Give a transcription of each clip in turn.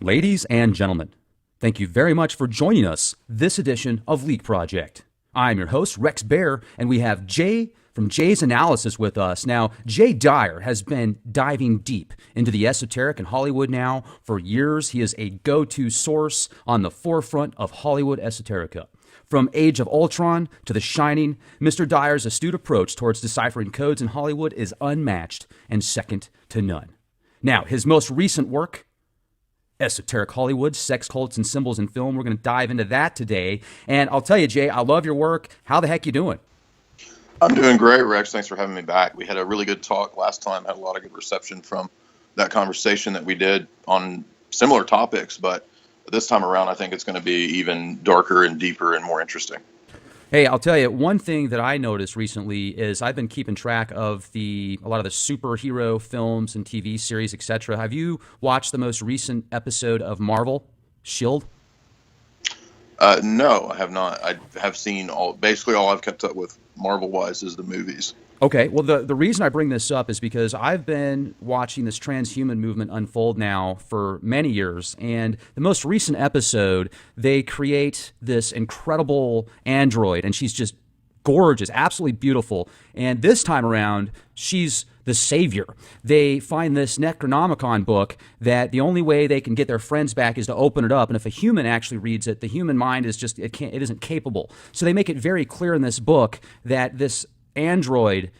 Ladies and gentlemen, thank you very much for joining us this edition of Leak Project. I'm your host, Rex Bear, and we have Jay from Jay's Analysis with us. Now, Jay Dyer has been diving deep into the esoteric in Hollywood now for years. He is a go-to source on the forefront of Hollywood Esoterica. From Age of Ultron to the Shining, Mr. Dyer's astute approach towards deciphering codes in Hollywood is unmatched and second to none. Now, his most recent work, Esoteric Hollywood, Sex Cults and Symbols in Film. We're going to dive into that today. And I'll tell you, Jay, I love your work. How the heck you doing? I'm doing great, Rex. Thanks for having me back. We had a really good talk last time. Had a lot of good reception from that conversation that we did on similar topics. But this time around, I think it's going to be even darker and deeper and more interesting. Hey, I'll tell you, one thing that I noticed recently is I've been keeping track of a lot of the superhero films and TV series, etc. Have you watched the most recent episode of Marvel, Shield? No, I have not. I have seen basically all I've kept up with Marvel-wise is the movies. Okay, well, the reason I bring this up is because I've been watching this transhuman movement unfold now for many years, and the most recent episode, they create this incredible android, and she's just gorgeous, absolutely beautiful, and this time around, she's the savior. They find this Necronomicon book that the only way they can get their friends back is to open it up, and if a human actually reads it, the human mind is just, it isn't capable. So they make it very clear in this book that this android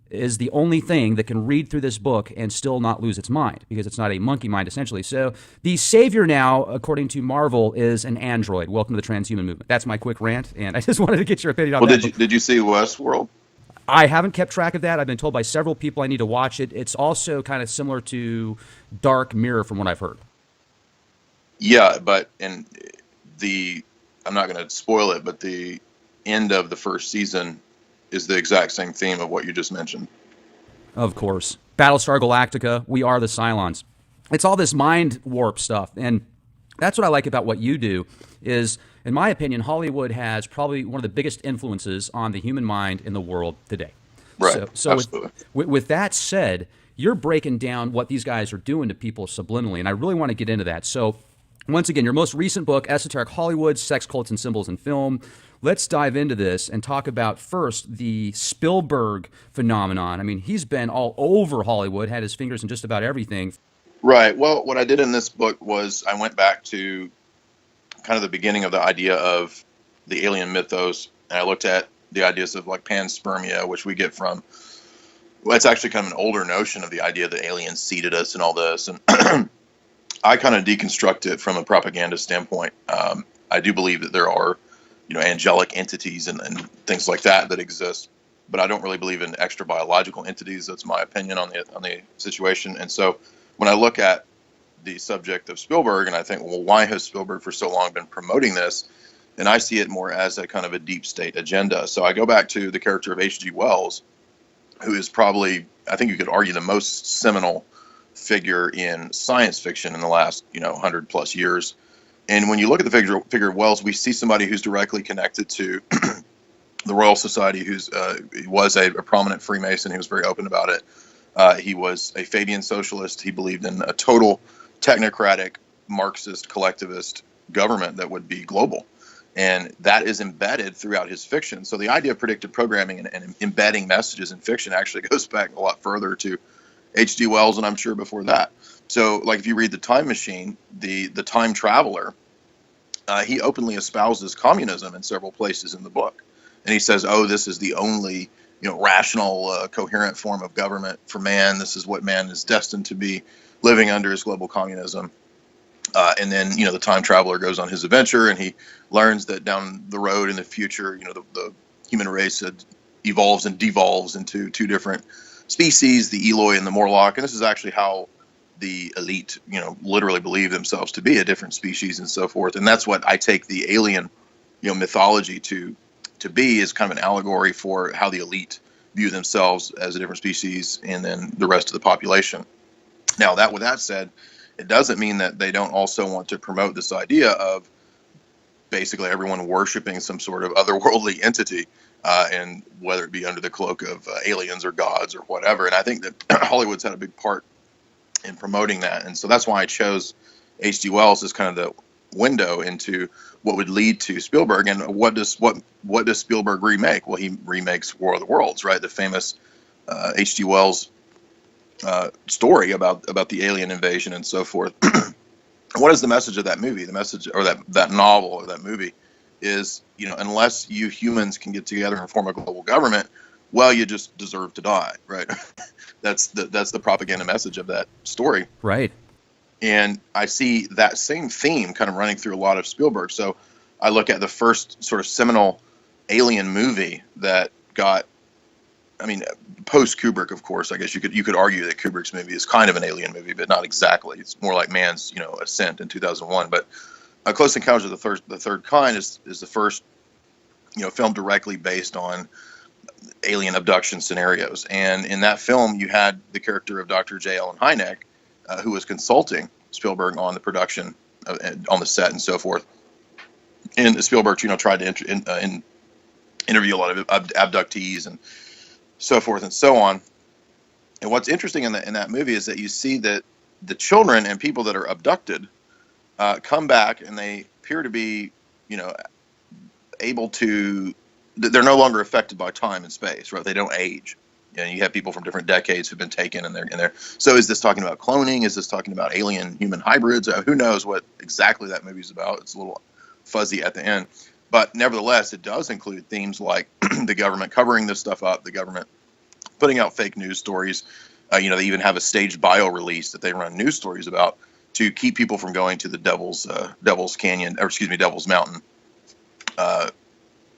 is the only thing that can read through this book and still not lose its mind, because it's not a monkey mind, essentially. So the savior now, according to Marvel, is an android. Welcome to the transhuman movement. That's my quick rant, and I just wanted to get your opinion on that. Well, did you see Westworld? I haven't kept track of that. I've been told by several people I need to watch it. It's also kind of similar to Dark Mirror from what I've heard. Yeah, but I'm not going to spoil it, but the end of the first season is the exact same theme of what you just mentioned. Of course. Battlestar Galactica, we are the Cylons. It's all this mind warp stuff. And that's what I like about what you do is, in my opinion, Hollywood has probably one of the biggest influences on the human mind in the world today. Right. So Absolutely. with that said, you're breaking down what these guys are doing to people subliminally, and I really want to get into that. So once again, your most recent book, Esoteric Hollywood, Sex Cults and Symbols in Film. Let's dive into this and talk about first the Spielberg phenomenon. I mean, he's been all over Hollywood, had his fingers in just about everything. Right. Well, what I did in this book was I went back to kind of the beginning of the idea of the alien mythos, and I looked at the ideas of like panspermia, which we get from, well, it's actually kind of an older notion of the idea that aliens seeded us and all this. And I kind of deconstruct it from a propaganda standpoint. I do believe that there are, angelic entities and things like that exist, but I don't really believe in extra biological entities. That's my opinion on the situation. And so when I look at the subject of Spielberg, and I think, well, why has Spielberg for so long been promoting this? And I see it more as a kind of a deep state agenda. So I go back to the character of H.G. Wells, who is probably, I think you could argue, the most seminal figure in science fiction in the last 100 plus years. And when you look at the figure of Wells, we see somebody who's directly connected to the Royal Society, he was a prominent Freemason. He was very open about it. He was a Fabian socialist. He believed in a total technocratic, Marxist, collectivist government that would be global. And that is embedded throughout his fiction. So the idea of predictive programming and embedding messages in fiction actually goes back a lot further to H.G. Wells, and I'm sure before that. So, like, if you read The Time Machine, the time traveler, he openly espouses communism in several places in the book. And he says, oh, this is the only, rational, coherent form of government for man. This is what man is destined to be living under, is global communism. And then, the time traveler goes on his adventure, and he learns that down the road in the future, the human race evolves and devolves into two different species, the Eloi and the Morlock. And this is actually how the elite, literally believe themselves to be a different species and so forth. And that's what I take the alien, mythology to be, is kind of an allegory for how the elite view themselves as a different species and then the rest of the population. Now, with that said, it doesn't mean that they don't also want to promote this idea of basically everyone worshiping some sort of otherworldly entity, and whether it be under the cloak of aliens or gods or whatever. And I think that Hollywood's had a big part in promoting that. And so that's why I chose H.G. Wells is kind of the window into what would lead to Spielberg. And what does Spielberg remake? Well, he remakes War of the Worlds, right? The famous H.G. Wells story about the alien invasion and so forth. What is the message of that movie? The message, or that novel or that movie, is, unless you humans can get together and form a global government, well, you just deserve to die, right? That's the propaganda message of that story. Right. And I see that same theme kind of running through a lot of Spielberg. So I look at the first sort of seminal alien movie that got, post Kubrick, of course. I guess you could argue that Kubrick's movie is kind of an alien movie, but not exactly. It's more like man's, ascent in 2001. But Close Encounters of the Third Kind is the first, film directly based on alien abduction scenarios. And in that film, you had the character of Dr. J. Allen Hynek, who was consulting Spielberg on the production, on the set and so forth. And Spielberg, tried to interview a lot of abductees and so forth and so on. And what's interesting in that movie is that you see that the children and people that are abducted come back, and they appear to be, able to. They're no longer affected by time and space, right? They don't age. You have people from different decades who've been taken, and they're. So is this talking about cloning? Is this talking about alien human hybrids? Who knows what exactly that movie's about? It's a little fuzzy at the end, but nevertheless, it does include themes like the government covering this stuff up, the government putting out fake news stories. They even have a staged bio release that they run news stories about to keep people from going to the Devil's Mountain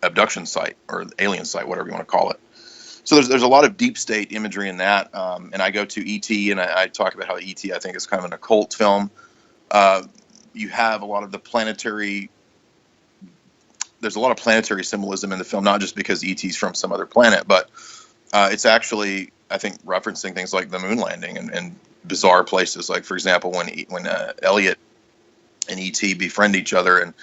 abduction site, or alien site, whatever you want to call it. So there's a lot of deep state imagery in that, and I go to E.T. and I talk about how E.T. I think is kind of an occult film. You have a lot of the planetary. There's a lot of planetary symbolism in the film, not just because E.T.'s from some other planet, but it's actually, I think, referencing things like the moon landing and bizarre places. Like, for example, when Elliot and E.T. befriend each other, and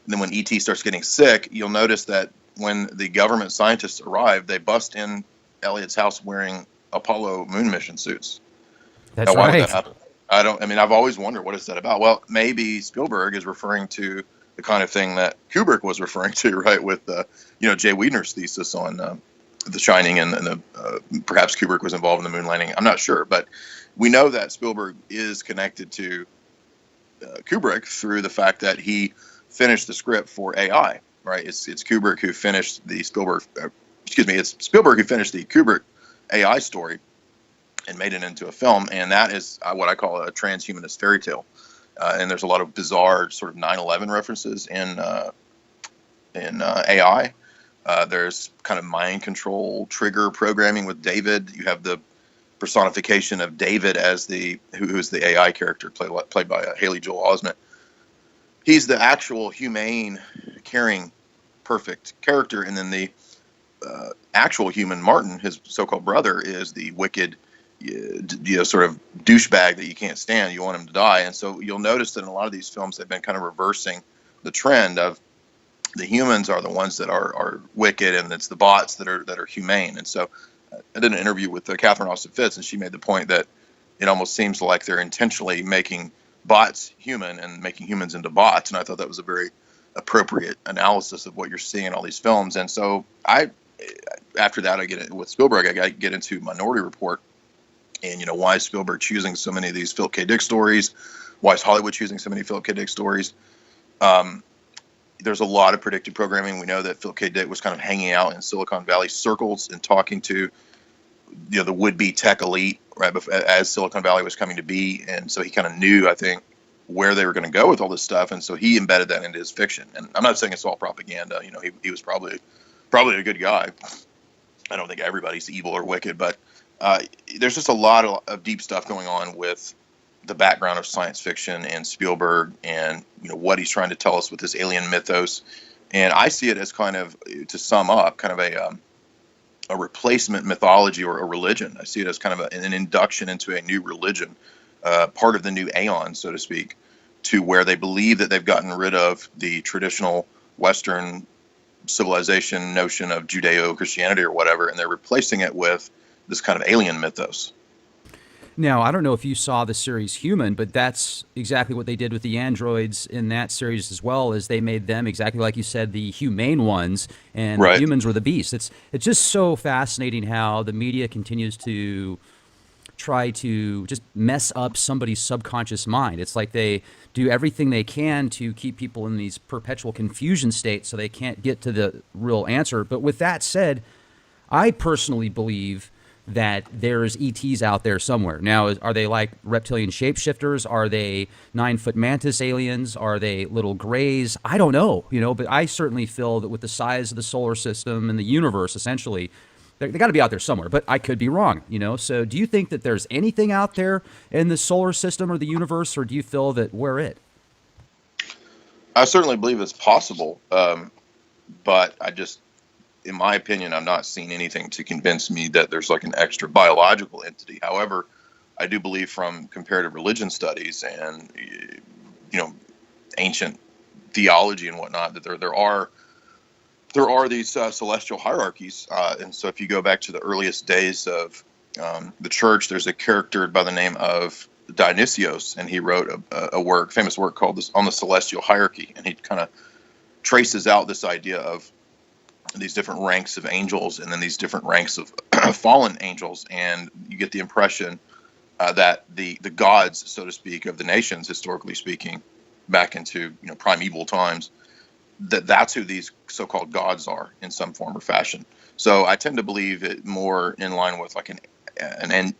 then when E.T. starts getting sick, you'll notice that when the government scientists arrive, they bust in Elliot's house wearing Apollo moon mission suits. That's now, why right. would that happen? I've always wondered, what is that about? Well, maybe Spielberg is referring to the kind of thing that Kubrick was referring to, right? With Jay Weidner's thesis on The Shining, and perhaps Kubrick was involved in the moon landing. I'm not sure, but we know that Spielberg is connected to Kubrick through the fact that he finished the script for AI. Right? It's Kubrick who finished the Spielberg. It's Spielberg who finished the Kubrick AI story and made it into a film, and that is what I call a transhumanist fairy tale. And there's a lot of bizarre sort of 9/11 references in AI. There's kind of mind control trigger programming with David. You have the personification of David as who's the AI character played by Haley Joel Osment. He's the actual humane, caring, perfect character, and then the actual human Martin, his so-called brother, is the wicked, sort of douchebag that you can't stand. You want him to die, and so you'll notice that in a lot of these films, they've been kind of reversing the trend of the humans are the ones that are wicked, and it's the bots that are humane. And so I did an interview with Catherine Austin Fitts, and she made the point that it almost seems like they're intentionally making bots human and making humans into bots. And I thought that was a very appropriate analysis of what you're seeing in all these films. And so after that, with Spielberg, I get into Minority Report, and why is Spielberg choosing so many of these Philip K. Dick stories? Why is Hollywood choosing so many Philip K. Dick stories? There's a lot of predictive programming. We know that Philip K. Dick was kind of hanging out in Silicon Valley circles and talking to the would-be tech elite, right, as Silicon Valley was coming to be. And so he kind of knew, I think, where they were going to go with all this stuff, and so he embedded that into his fiction. And I'm not saying it's all propaganda. He was probably a good guy. I don't think everybody's evil or wicked, but there's just a lot of deep stuff going on with the background of science fiction and Spielberg, and what he's trying to tell us with this alien mythos. And I see it as kind of, to sum up, kind of a replacement mythology or a religion. I see it as kind of an induction into a new religion, part of the new aeon, so to speak, to where they believe that they've gotten rid of the traditional Western civilization notion of Judeo-Christianity or whatever, and they're replacing it with this kind of alien mythos. Now, I don't know if you saw the series Human, but that's exactly what they did with the androids in that series as well, is they made them exactly like you said, the humane ones, and the Right. humans were the beasts. It's just so fascinating how the media continues to try to just mess up somebody's subconscious mind. It's like they do everything they can to keep people in these perpetual confusion states so they can't get to the real answer. But with that said, I personally believe that there's ETs out there somewhere. Now, are they like reptilian shapeshifters? Are they 9-foot mantis aliens? Are they little grays? I don't know, but I certainly feel that with the size of the solar system and the universe, essentially, they got to be out there somewhere, but I could be wrong, So do you think that there's anything out there in the solar system or the universe, or do you feel that we're it? I certainly believe it's possible, but in my opinion, I'm not seeing anything to convince me that there's like an extra biological entity. However, I do believe from comparative religion studies and ancient theology and whatnot that there are these celestial hierarchies, and so if you go back to the earliest days of the church, there's a character by the name of Dionysios, and he wrote a famous work called On the Celestial Hierarchy, and he kind of traces out this idea of these different ranks of angels and then these different ranks of fallen angels, and you get the impression that the gods, so to speak, of the nations, historically speaking, back into primeval times, that's who these so-called gods are in some form or fashion. So I tend to believe it more in line with like an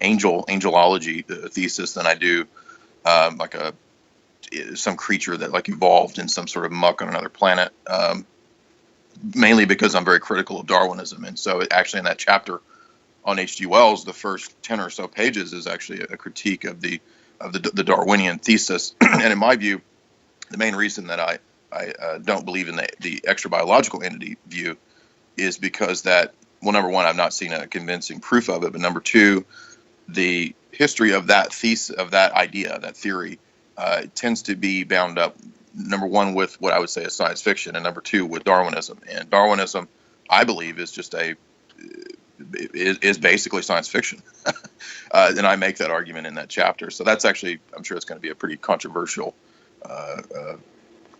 angelology thesis than I do like some creature that like evolved in some sort of muck on another planet. Mainly because I'm very critical of Darwinism, and so actually in that chapter on H.G. Wells, the first 10 or so pages is actually a critique of the Darwinian thesis. And in my view, the main reason that I don't believe in the extra biological entity view is because that, well, number one, I've not seen a convincing proof of it, but number two, the history of that thesis, of that idea, that theory, tends to be bound up, number one, with what I would say is science fiction, and number two, with Darwinism. And Darwinism, I believe, is just is basically science fiction. And I make that argument in that chapter. So that's actually, I'm sure it's going to be a pretty controversial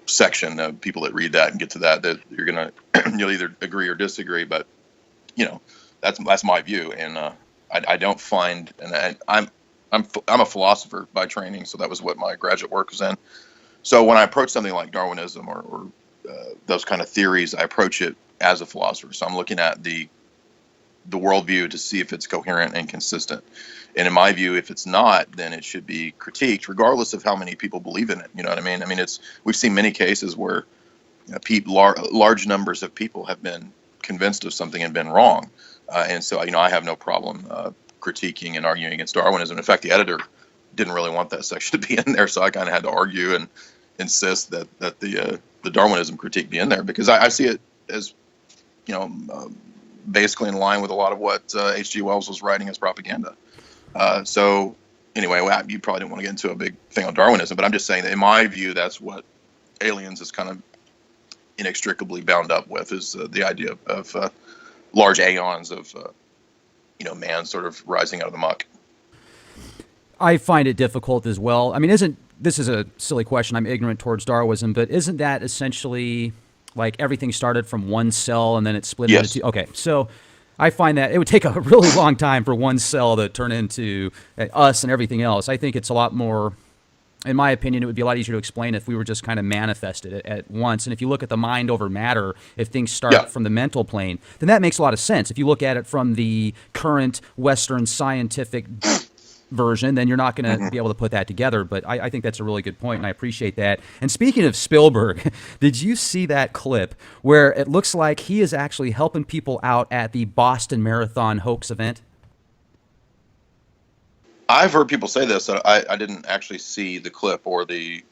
section of people that read that and get to that you're going to, you'll either agree or disagree, but that's my view. And I don't find, and I'm a philosopher by training, so that was what my graduate work was in. So when I approach something like Darwinism or those kind of theories, I approach it as a philosopher. So I'm looking at the worldview to see if it's coherent and consistent. And in my view, if it's not, then it should be critiqued, regardless of how many people believe in it. You know what I mean? I mean, we've seen many cases where large numbers of people have been convinced of something and been wrong. And so, I have no problem critiquing and arguing against Darwinism. In fact, the editor didn't really want that section to be in there, so I kind of had to argue and insist that the Darwinism critique be in there, because I see it as basically in line with a lot of what H.G. Wells was writing as propaganda. So anyway, you probably didn't want to get into a big thing on Darwinism, but I'm just saying that in my view, that's what Aliens is kind of inextricably bound up with, is the idea of large aeons of man sort of rising out of the muck. I find it difficult as well. I mean, this is a silly question. I'm ignorant towards Darwinism, but isn't that essentially like everything started from one cell and then it split into two? Okay, so I find that it would take a really long time for one cell to turn into us and everything else. I think it's a lot more, in my opinion, it would be a lot easier to explain if we were just kind of manifested it at once. And if you look at the mind over matter, if things start from the mental plane, then that makes a lot of sense. If you look at it from the current Western scientific version, then you're not going to be able to put that together. But I think that's a really good point, and I appreciate that. And speaking of Spielberg, did you see that clip where it looks like he is actually helping people out at the Boston Marathon hoax event? I've heard people say this. I didn't actually see the clip or the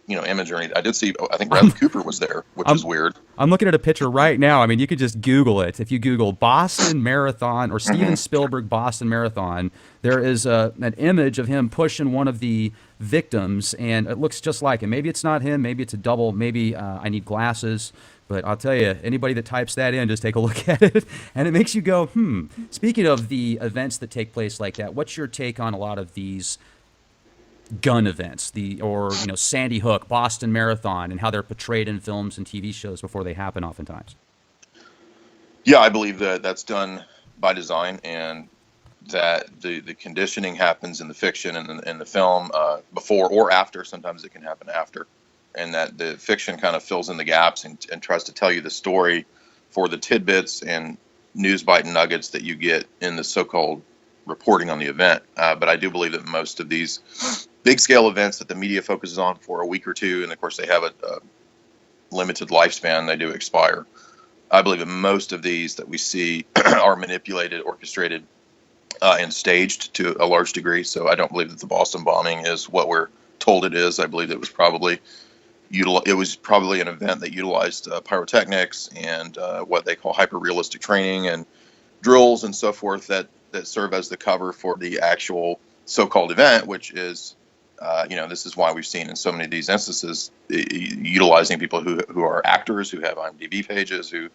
image or anything. I did see, I think Bradley Cooper was there, which is weird. I'm looking at a picture right now. I mean, you could just Google it. If you Google Boston Marathon or Steven Spielberg Boston Marathon, there is an image of him pushing one of the victims, and it looks just like him. Maybe it's not him. Maybe it's a double. Maybe I need glasses. But I'll tell you, anybody that types that in, just take a look at it, and it makes you go, hmm. Speaking of the events that take place like that, what's your take on a lot of these gun events, or Sandy Hook, Boston Marathon, and how they're portrayed in films and TV shows before they happen, oftentimes? Yeah, I believe that that's done by design, and that the conditioning happens in the fiction and in the film before or after. Sometimes it can happen after, and that the fiction kind of fills in the gaps and tries to tell you the story for the tidbits and news bite nuggets that you get in the so-called reporting on the event. But I do believe that most of these big scale events that the media focuses on for a week or two, and of course they have a limited lifespan, they do expire. I believe that most of these that we see are manipulated, orchestrated, and staged to a large degree. So I don't believe that the Boston bombing is what we're told it is. I believe it was probably an event that utilized pyrotechnics and what they call hyper-realistic training and drills and so forth that serve as the cover for the actual so-called event, which is, this is why we've seen in so many of these instances utilizing people who are actors, who have IMDb pages, who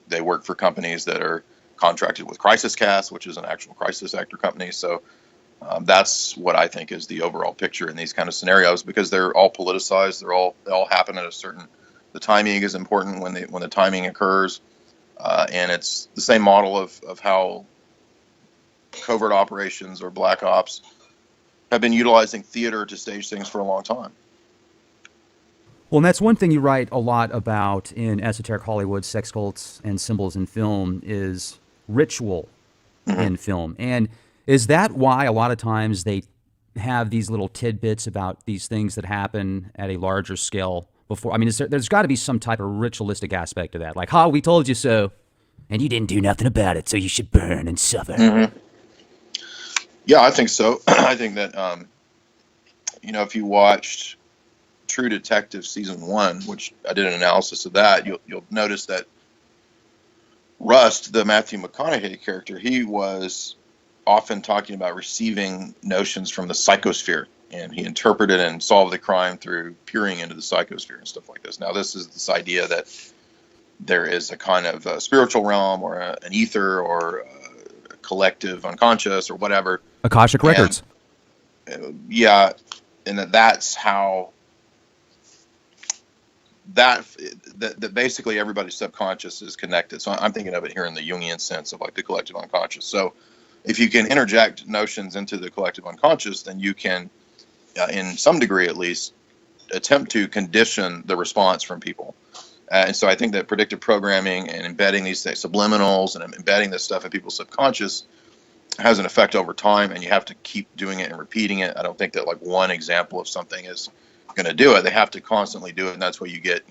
they work for companies that are contracted with Crisis Cast, which is an actual crisis actor company. So that's what I think is the overall picture in these kind of scenarios, because they're all politicized. They all happen at a certain. The timing is important when the timing occurs, and it's the same model of how covert operations or black ops have been utilizing theater to stage things for a long time. Well, and that's one thing you write a lot about in Esoteric Hollywood, Sex Cults and Symbols in Film is ritual in film. And is that why a lot of times they have these little tidbits about these things that happen at a larger scale before? I mean, there's got to be some type of ritualistic aspect to that. Like, we told you so, and you didn't do nothing about it, so you should burn and suffer. Mm-hmm. Yeah, I think so. I think that, if you watched True Detective Season 1, which I did an analysis of that, you'll notice that Rust, the Matthew McConaughey character, he was often talking about receiving notions from the psychosphere, and he interpreted and solved the crime through peering into the psychosphere and stuff like this. Now, this is this idea that there is a kind of a spiritual realm or an ether or a collective unconscious or whatever. Akashic Records. Yeah, and that's how that basically everybody's subconscious is connected. So I'm thinking of it here in the Jungian sense of like the collective unconscious. So if you can interject notions into the collective unconscious, then you can, in some degree at least, attempt to condition the response from people. And so I think that predictive programming and embedding these subliminals and embedding this stuff in people's subconscious has an effect over time, and you have to keep doing it and repeating it. I don't think that like one example of something is going to do it. They have to constantly do it, and that's why you get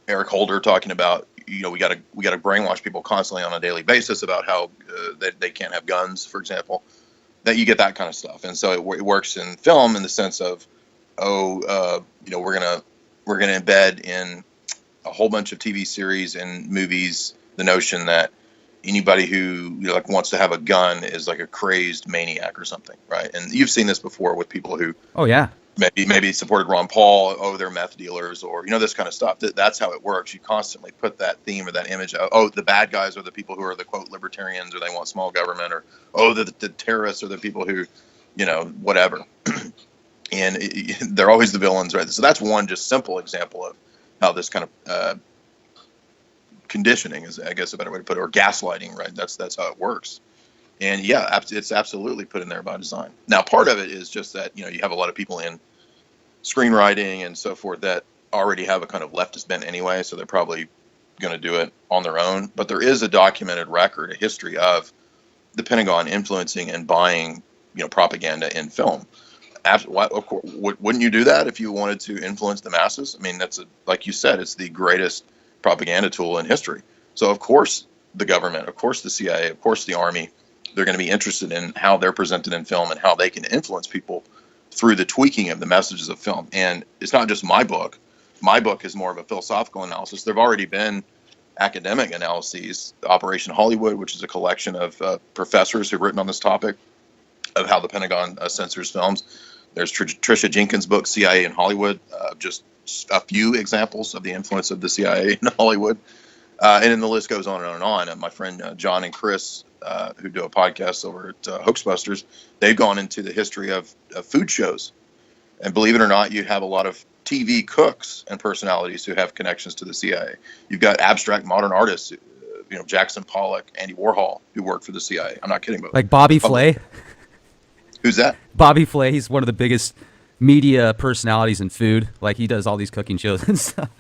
Eric Holder talking about we got to brainwash people constantly on a daily basis about how they can't have guns, for example. That you get that kind of stuff, and so it works in film in the sense of we're gonna embed in a whole bunch of TV series and movies the notion that anybody who wants to have a gun is like a crazed maniac or something, right? And you've seen this before with people who maybe supported Ron Paul, they're meth dealers, or this kind of stuff. That's how it works. You constantly put that theme or that image of, the bad guys are the people who are the quote libertarians, or they want small government, or the terrorists are the people who whatever. And they're always the villains, right? So that's one just simple example of how this kind of conditioning is, I guess, a better way to put it, or gaslighting, right? That's how it works. And yeah, it's absolutely put in there by design. Now, part of it is just that you have a lot of people in screenwriting and so forth that already have a kind of leftist bent anyway, so they're probably going to do it on their own. But there is a documented record, a history of the Pentagon influencing and buying, propaganda in film. Of course, wouldn't you do that if you wanted to influence the masses? I mean, like you said, it's the greatest propaganda tool in history. So of course the government, of course the CIA, of course the Army, they're going to be interested in how they're presented in film and how they can influence people through the tweaking of the messages of film. And it's not just my book. My book is more of a philosophical analysis. There have already been academic analyses. Operation Hollywood, which is a collection of professors who've written on this topic of how the Pentagon censors films. There's Tricia Jenkins' book, CIA in Hollywood, just a few examples of the influence of the CIA in Hollywood. And then the list goes on and on and on. And my friend John and Chris, who do a podcast over at Hoaxbusters, they've gone into the history of food shows. And believe it or not, you have a lot of TV cooks and personalities who have connections to the CIA. You've got abstract modern artists, Jackson Pollock, Andy Warhol, who worked for the CIA. I'm not kidding. But like Bobby Flay. Who's that? Bobby Flay. He's one of the biggest media personalities in food. Like, he does all these cooking shows and stuff.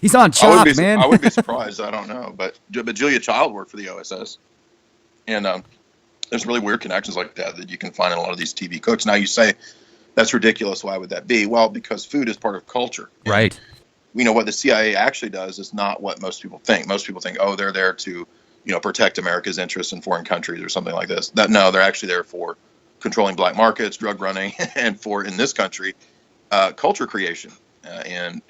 He's on Chopped, man. I wouldn't be surprised. I don't know. But Julia Child worked for the OSS. And there's really weird connections like that you can find in a lot of these TV cooks. Now you say, that's ridiculous. Why would that be? Well, because food is part of culture. Right. What the CIA actually does is not what most people think. Most people think, oh, they're there to, protect America's interests in foreign countries or something like this. No, they're actually there for controlling black markets, drug running, and for, in this country, culture creation. And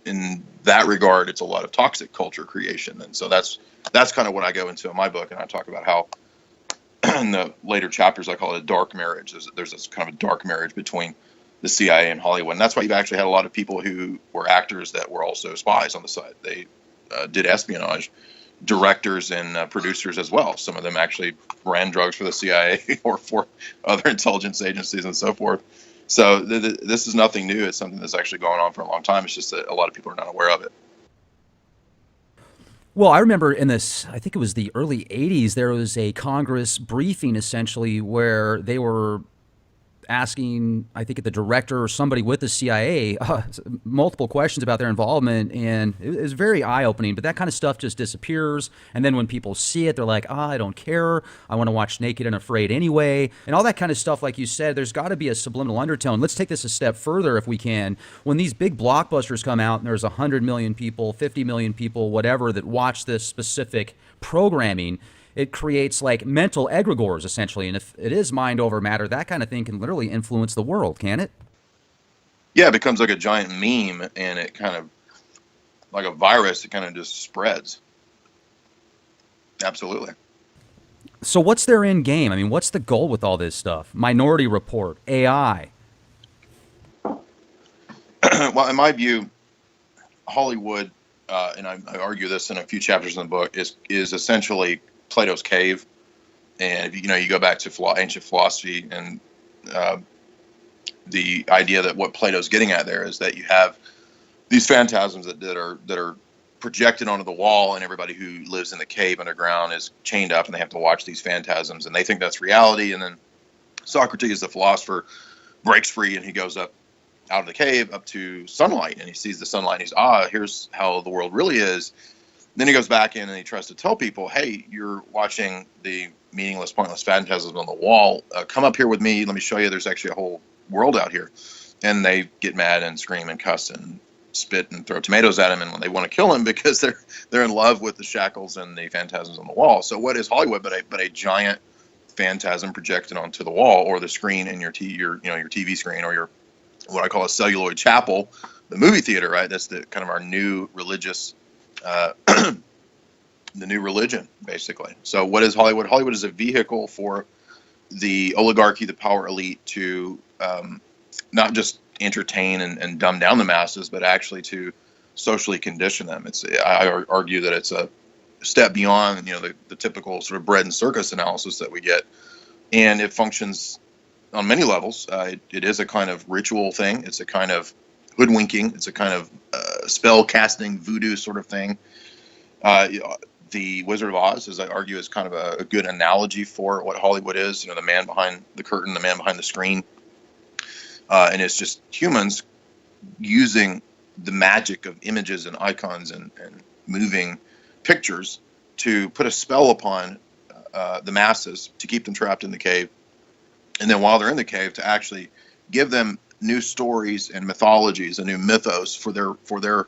in that regard, it's a lot of toxic culture creation. And so that's kind of what I go into in my book. And I talk about how in the later chapters, I call it a dark marriage. There's this kind of a dark marriage between the CIA and Hollywood. And that's why you've actually had a lot of people who were actors that were also spies on the side. They did espionage, directors and producers as well. Some of them actually ran drugs for the CIA or for other intelligence agencies and so forth. So this is nothing new. It's something that's actually going on for a long time. It's just that a lot of people are not aware of it. Well, I remember in this, I think it was the early 80s, there was a Congress briefing essentially where they were asking, I think, the director or somebody with the CIA multiple questions about their involvement, and it was very eye-opening. But that kind of stuff just disappears, and then when people see it, they're like, I don't care. I want to watch Naked and Afraid anyway, and all that kind of stuff. Like you said, there's got to be a subliminal undertone. Let's take this a step further if we can. When these big blockbusters come out, and there's 100 million people, 50 million people, whatever, that watch this specific programming, it creates like mental egregores essentially. And if it is mind over matter, that kind of thing can literally influence the world, can it? Yeah, it becomes like a giant meme, and it kind of, like a virus, it kind of just spreads. Absolutely. So what's their end game? I mean, what's the goal with all this stuff? Minority Report, AI. Well, in my view, Hollywood, and I argue this in a few chapters in the book, is essentially Plato's cave. And if you go back to ancient philosophy, and the idea that what Plato's getting at there is that you have these phantasms that are projected onto the wall, and everybody who lives in the cave underground is chained up, and they have to watch these phantasms, and they think that's reality. And then Socrates, the philosopher, breaks free, and he goes up out of the cave up to sunlight, and he sees the sunlight, and he's, here's how the world really is. Then he goes back in and he tries to tell people, hey, you're watching the meaningless, pointless phantasms on the wall. Come up here with me. Let me show you there's actually a whole world out here. And they get mad and scream and cuss and spit and throw tomatoes at him, and when they want to kill him because they're in love with the shackles and the phantasms on the wall. So what is Hollywood but a giant phantasm projected onto the wall or the screen in your TV screen, or your what I call a celluloid chapel, the movie theater, right? That's the kind of our new religious the new religion, basically. So what is Hollywood? Hollywood is a vehicle for the oligarchy, the power elite, to not just entertain and dumb down the masses, but actually to socially condition them. I argue that it's a step beyond the typical sort of bread and circus analysis that we get, and it functions on many levels. It is a kind of ritual thing. It's a kind of hoodwinking. It's a kind of spell casting, voodoo sort of thing. The Wizard of Oz, as I argue, is kind of a good analogy for what Hollywood is. The man behind the curtain, the man behind the screen, and it's just humans using the magic of images and icons and moving pictures to put a spell upon the masses to keep them trapped in the cave, and then while they're in the cave, to actually give them new stories and mythologies, a new mythos for their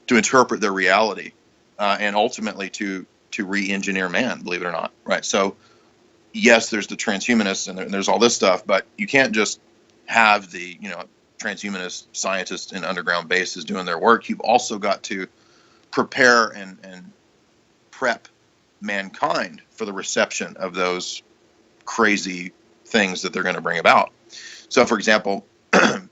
to interpret their reality, and ultimately to re-engineer man, believe it or not, right? So yes, there's the transhumanists and there's all this stuff, but you can't just have the transhumanist scientists in underground bases doing their work. You've also got to prepare and prep mankind for the reception of those crazy things that they're going to bring about. So, for example,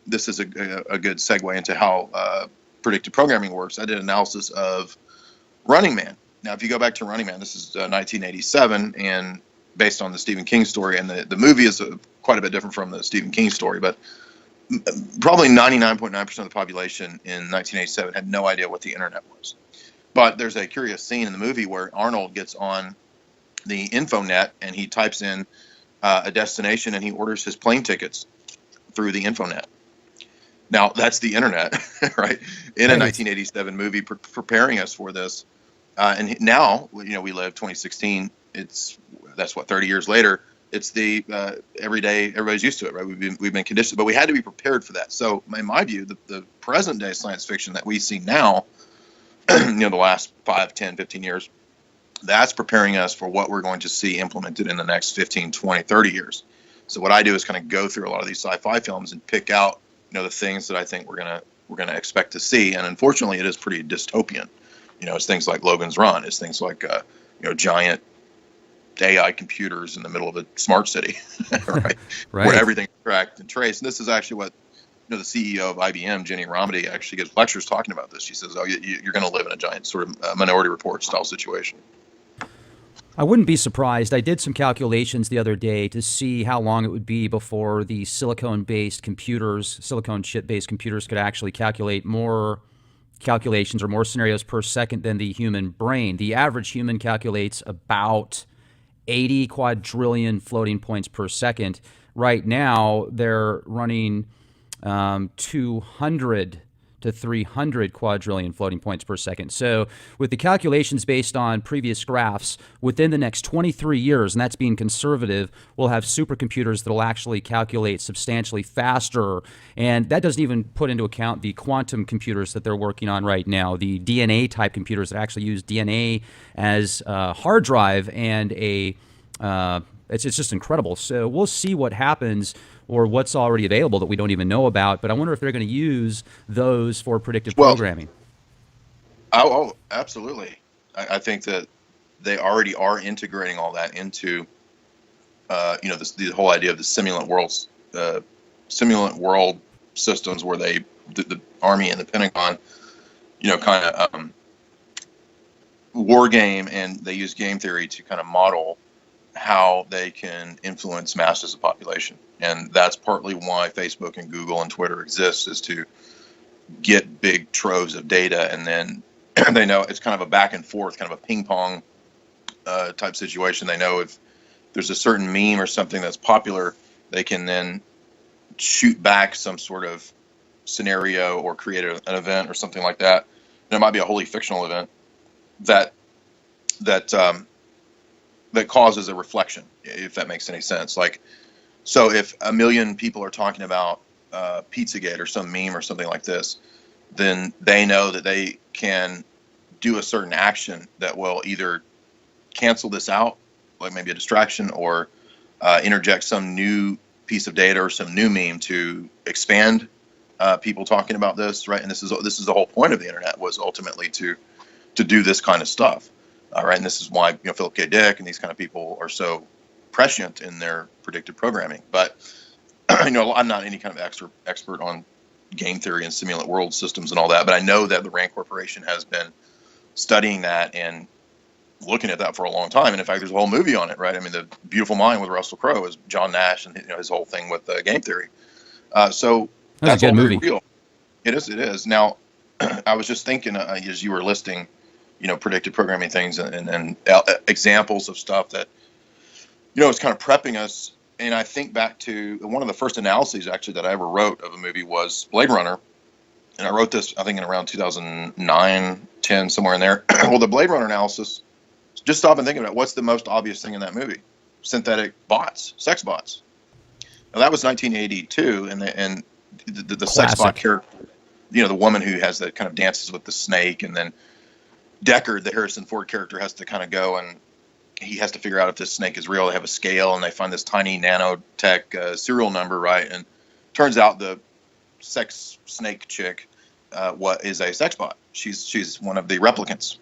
this is a good segue into how predictive programming works. I did analysis of Running Man. Now, if you go back to Running Man, this is 1987, and based on the Stephen King story, and the movie is quite a bit different from the Stephen King story, but probably 99.9% of the population in 1987 had no idea what the internet was. But there's a curious scene in the movie where Arnold gets on the infonet and he types in a destination and he orders his plane tickets through the infonet. Now, that's the internet, right? In a 1987 movie preparing us for this. And now, we live 2016. That's what, 30 years later. It's the everyday, everybody's used to it, right? We've been conditioned, but we had to be prepared for that. So, in my view, the present day science fiction that we see now, the last 5, 10, 15 years, that's preparing us for what we're going to see implemented in the next 15, 20, 30 years. So what I do is kind of go through a lot of these sci-fi films and pick out, the things that I think we're gonna expect to see. And unfortunately, it is pretty dystopian. It's things like Logan's Run. It's things like giant AI computers in the middle of a smart city, right? Right. Where everything's tracked and traced. And this is actually what the CEO of IBM, Jenny Romedy, actually gives lectures talking about this. She says, "Oh, you're going to live in a giant sort of Minority Report style situation." I wouldn't be surprised. I did some calculations the other day to see how long it would be before the silicon chip-based computers could actually calculate more calculations or more scenarios per second than the human brain. The average human calculates about 80 quadrillion floating points per second. Right now, they're running 200 to 300 quadrillion floating points per second. So with the calculations based on previous graphs, within the next 23 years, and that's being conservative, we'll have supercomputers that will actually calculate substantially faster. And that doesn't even put into account the quantum computers that they're working on right now, the DNA type computers that actually use DNA as a hard drive and it's just incredible. So we'll see what happens or what's already available that we don't even know about. But I wonder if they're going to use those for predictive programming. Oh, absolutely. I think that they already are integrating all that into, the whole idea of the simulant world systems where the Army and the Pentagon, kind of war game, and they use game theory to kind of model how they can influence masses of population. And that's partly why Facebook and Google and Twitter exist, is to get big troves of data. And then they know it's kind of a back and forth, kind of a ping pong type situation. They know if there's a certain meme or something that's popular, they can then shoot back some sort of scenario or create an event or something like that. And it might be a wholly fictional event that causes a reflection, if that makes any sense. Like, so if 1 million people are talking about Pizzagate or some meme or something like this, then they know that they can do a certain action that will either cancel this out, like maybe a distraction, or interject some new piece of data or some new meme to expand people talking about this, right? And this is the whole point of the internet, was ultimately to do this kind of stuff. All right, and this is why Philip K. Dick and these kind of people are so prescient in their predictive programming. But I'm not any kind of expert on game theory and simulant world systems and all that. But I know that the RAND Corporation has been studying that and looking at that for a long time. And in fact, there's a whole movie on it, right? I mean, The Beautiful Mind with Russell Crowe is John Nash and his whole thing with game theory. So that's a good all movie. Real. It is. Now, I was just thinking as you were listing, predictive programming things and examples of stuff that, it's kind of prepping us. And I think back to one of the first analyses actually that I ever wrote of a movie was Blade Runner. And I wrote this, I think, in around 2009, 10, somewhere in there. Well, the Blade Runner analysis, just stop and think about it. What's the most obvious thing in that movie? Synthetic bots, sex bots. Now, that was 1982, and the sex bot character, the woman who has the kind of dances with the snake, and then Deckard, the Harrison Ford character, has to kind of go and he has to figure out if this snake is real. They have a scale and they find this tiny nanotech serial number, right? And turns out the sex snake chick what is a sex bot. She's one of the replicants.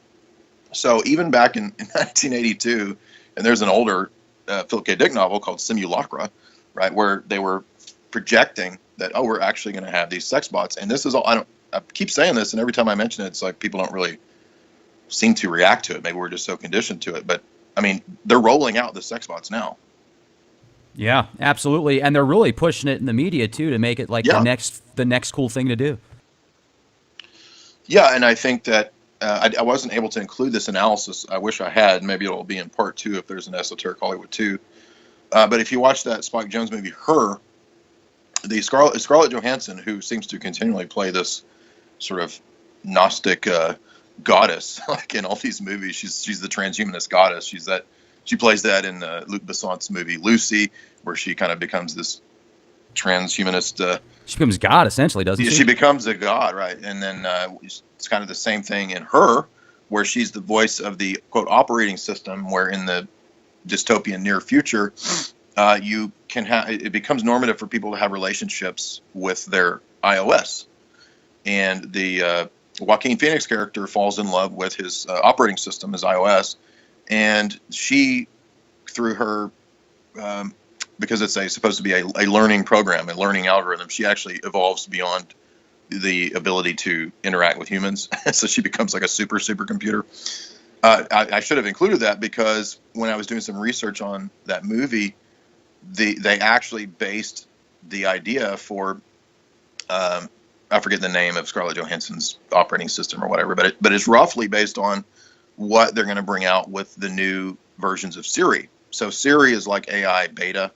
So even back in 1982, and there's an older Philip K. Dick novel called Simulacra, right, where they were projecting that, oh, we're actually going to have these sex bots. And this is all, I keep saying this, and every time I mention it, it's like people don't really seem to react to it. Maybe we're just so conditioned to it. But I mean, they're rolling out the sex bots now. Yeah, absolutely. And they're really pushing it in the media too to make it like Yeah. the next cool thing to do. Yeah, and I think that I wasn't able to include this analysis. I wish I had. Maybe it'll be in part 2 if there's an Esoteric Hollywood 2. But if you watch that Spike Jonze movie, Her, the Scarlett Johansson, who seems to continually play this sort of Gnostic goddess, like in all these movies, she's the transhumanist goddess. She plays that in Luc Besson's movie Lucy, where she kind of becomes this transhumanist. She becomes God, essentially, doesn't she? She becomes a god, right? And then it's kind of the same thing in Her, where she's the voice of the, quote, operating system, where in the dystopian near future, you can have, it becomes normative for people to have relationships with their iOS. And the Joaquin Phoenix character falls in love with his operating system, his iOS. And she, through her, because it's supposed to be a learning program, a learning algorithm, she actually evolves beyond the ability to interact with humans. So she becomes like a super computer. I should have included that because when I was doing some research on that movie, they actually based the idea for, I forget the name of Scarlett Johansson's operating system or whatever, but it's roughly based on what they're going to bring out with the new versions of Siri. So Siri is like AI beta.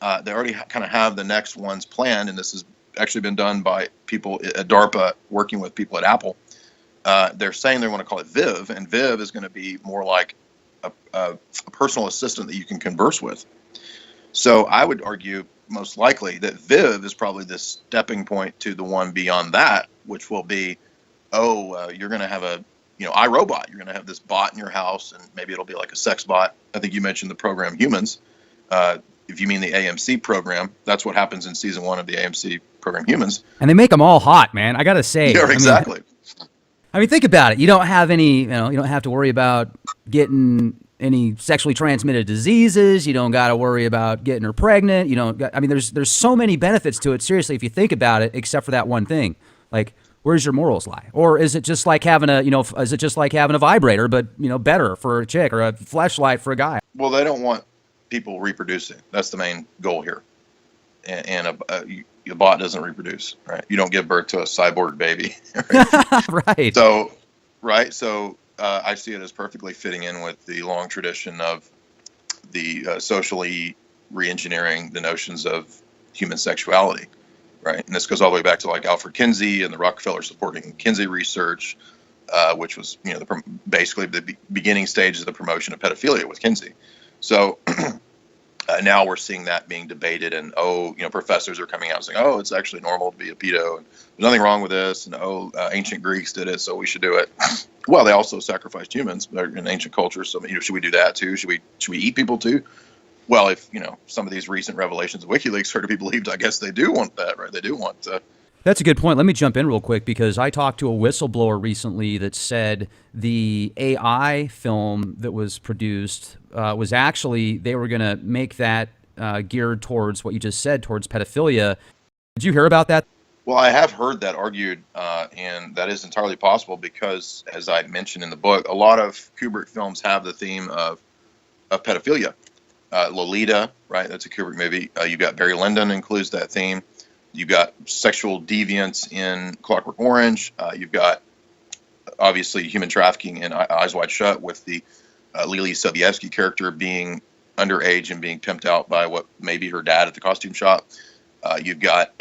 They already kind of have the next ones planned, and this has actually been done by people at DARPA working with people at Apple. They're saying they want to call it Viv, and Viv is going to be more like a personal assistant that you can converse with. So I would argue most likely that Viv is probably the stepping point to the one beyond that, which will be, you're going to have a, iRobot. You're going to have this bot in your house, and maybe it'll be like a sex bot. I think you mentioned the program Humans. If you mean the AMC program, that's what happens in season 1 of the AMC program Humans. And they make them all hot, man. I got to say. Yeah, exactly. I mean, think about it. You don't have any, you don't have to worry about getting any sexually transmitted diseases. You don't got to worry about getting her pregnant. There's so many benefits to it. Seriously, if you think about it, except for that one thing, like, where's your morals lie? Or is it just like having a vibrator, but, better for a chick, or a fleshlight for a guy? Well, they don't want people reproducing. That's the main goal here. And a bot doesn't reproduce, right? You don't give birth to a cyborg baby. Right? Right. So I see it as perfectly fitting in with the long tradition of the socially re-engineering the notions of human sexuality, right? And this goes all the way back to like Alfred Kinsey and the Rockefeller supporting Kinsey research, which was, basically the beginning stages of the promotion of pedophilia with Kinsey. So now we're seeing that being debated, and professors are coming out saying, it's actually normal to be a pedo, and there's nothing wrong with this, and ancient Greeks did it, so we should do it. Well, they also sacrificed humans in ancient culture, so should we do that too? Should we eat people too? Well, if some of these recent revelations of WikiLeaks are to be believed, I guess they do want that, right? They do want. That's a good point. Let me jump in real quick, because I talked to a whistleblower recently that said the AI film that was produced was actually, they were going to make that geared towards what you just said, towards pedophilia. Did you hear about that? Well, I have heard that argued, and that is entirely possible because, as I mentioned in the book, a lot of Kubrick films have the theme of pedophilia. Lolita, right? That's a Kubrick movie. You got Barry Lyndon includes that theme. You've got sexual deviance in Clockwork Orange. You've got, obviously, human trafficking in Eyes Wide Shut, with the Lily Sobieski character being underage and being pimped out by what may be her dad at the costume shop. You've got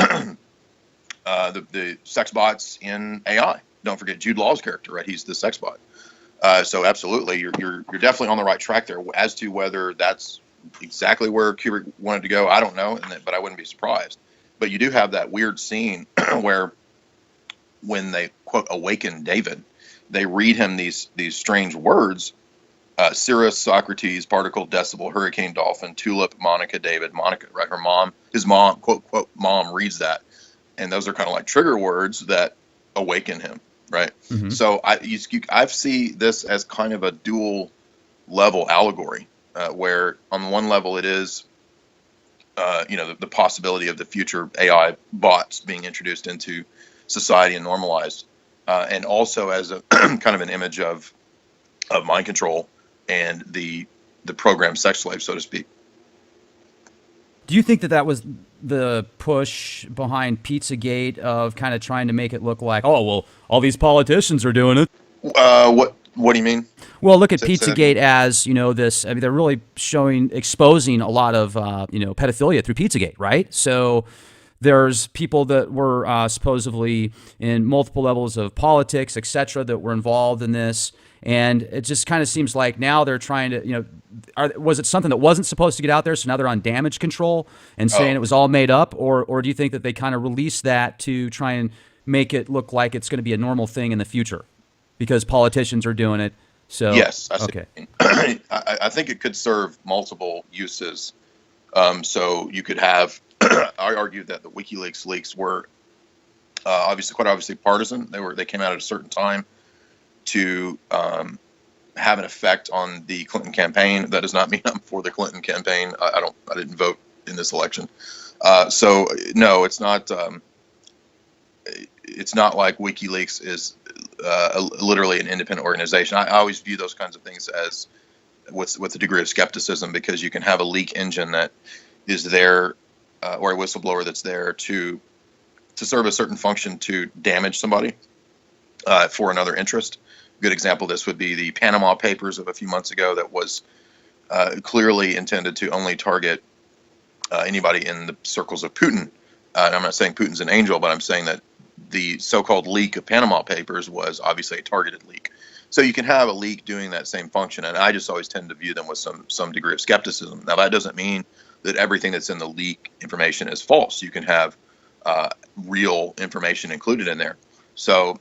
the sex bots in AI. Don't forget Jude Law's character, right? He's the sex bot. So absolutely, you're definitely on the right track there. As to whether that's exactly where Kubrick wanted to go, I don't know, but I wouldn't be surprised. But you do have that weird scene where, when they, quote, awaken David, they read him these strange words: Cirrus, Socrates, particle, decibel, hurricane, dolphin, tulip, Monica, David, Monica, right? Her mom, his mom, quote, quote, mom reads that. And those are kind of like trigger words that awaken him, right? Mm-hmm. So I see this as kind of a dual level allegory, where on one level it is the possibility of the future AI bots being introduced into society and normalized, and also as a kind of an image of mind control and the programmed sex slave, so to speak. Do you think that that was the push behind Pizzagate of kind of trying to make it look like, oh, well, all these politicians are doing it? What do you mean? Well, look at Say that again. Pizzagate as, this. I mean, they're really exposing a lot of, pedophilia through Pizzagate, right? So there's people that were supposedly in multiple levels of politics, et cetera, that were involved in this. And it just kind of seems like now they're trying to, was it something that wasn't supposed to get out there? So now they're on damage control and saying Oh, it was all made up? Or do you think that they kind of released that to try and make it look like it's going to be a normal thing in the future because politicians are doing it? So, yes, I see. okay. I think it could serve multiple uses. So you could have, I argue that the WikiLeaks leaks were quite obviously partisan. They came out at a certain time to have an effect on the Clinton campaign. That does not mean I'm for the Clinton campaign. I didn't vote in this election. So no, it's not. It's not like WikiLeaks is literally an independent organization. I always view those kinds of things as with a degree of skepticism, because you can have a leak engine that is there, or a whistleblower that's there to serve a certain function to damage somebody for another interest. A good example of this would be the Panama Papers of a few months ago that was clearly intended to only target anybody in the circles of Putin. And I'm not saying Putin's an angel, but I'm saying that the so-called leak of Panama Papers was obviously a targeted leak. So you can have a leak doing that same function, and I just always tend to view them with some degree of skepticism. Now, that doesn't mean that everything that's in the leak information is false. You can have real information included in there. So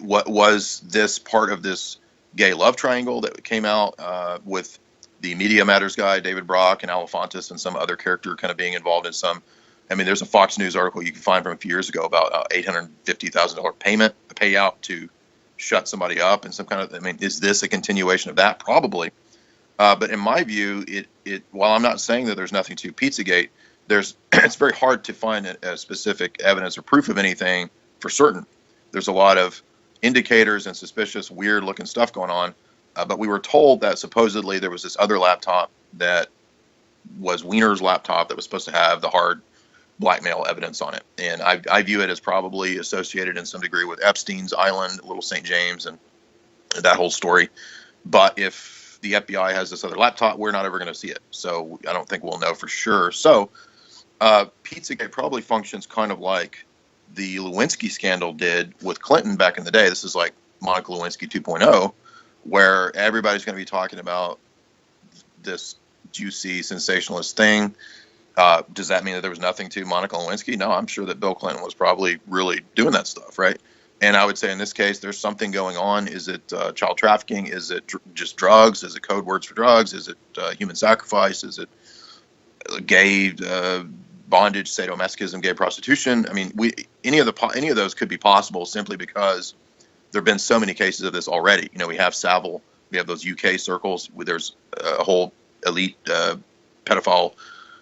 what was this part of this gay love triangle that came out with the Media Matters guy, David Brock, and Alefantis, and some other character kind of being involved in some. I mean, there's a Fox News article you can find from a few years ago about $850,000 payout to shut somebody up, and some kind of. I mean, is this a continuation of that? Probably. But in my view, while I'm not saying that there's nothing to Pizzagate, it's very hard to find a specific evidence or proof of anything for certain. There's a lot of indicators and suspicious, weird-looking stuff going on. But we were told that supposedly there was this other laptop that was Wiener's laptop that was supposed to have the hard blackmail evidence on it. And I view it as probably associated in some degree with Epstein's Island, Little St. James, and that whole story. But if the FBI has this other laptop, we're not ever going to see it. So I don't think we'll know for sure. So Pizzagate probably functions kind of like the Lewinsky scandal did with Clinton back in the day. This is like Monica Lewinsky 2.0, where everybody's going to be talking about this juicy, sensationalist thing. Does that mean that there was nothing to Monica Lewinsky? No, I'm sure that Bill Clinton was probably really doing that stuff, right? And I would say in this case, there's something going on. Is it child trafficking? Is it just drugs? Is it code words for drugs? Is it human sacrifice? Is it gay bondage, sadomasochism, gay prostitution? I mean, any of those could be possible simply because there have been so many cases of this already. We have Savile, we have those UK circles where there's a whole elite pedophile